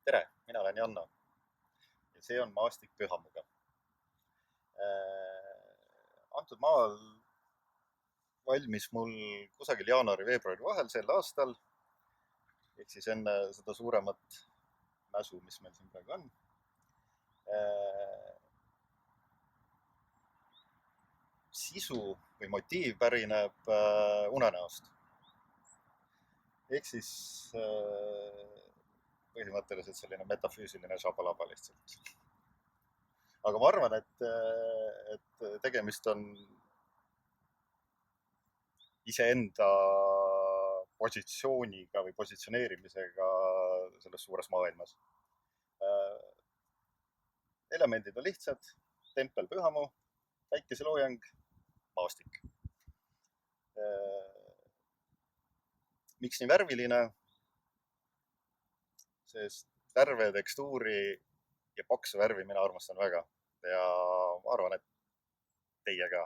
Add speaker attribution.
Speaker 1: Tere, mina olen Janno ja see on Maastik Pühamuga. Antud maal valmis mul kusagil jaanuari-veebruari vahel sel aastal, ehk siis enne seda suuremat mäsu, mis meil siin praegu on. Sisu või motiiv pärineb unenäost. Ehk siis põhimõtteliselt selline metafüüsiline šabalaba lihtsalt. Aga ma arvan, et tegemist on iseenda positsiooniga või positsioneerimisega selles suures maailmas. Elemendid on lihtsad, tempel Pühamu, päikeseloojang, maastik. Miks nii värviline? Sest värve, tekstuuri ja paksu värvi mina armastan väga ja ma arvan, et teie ka.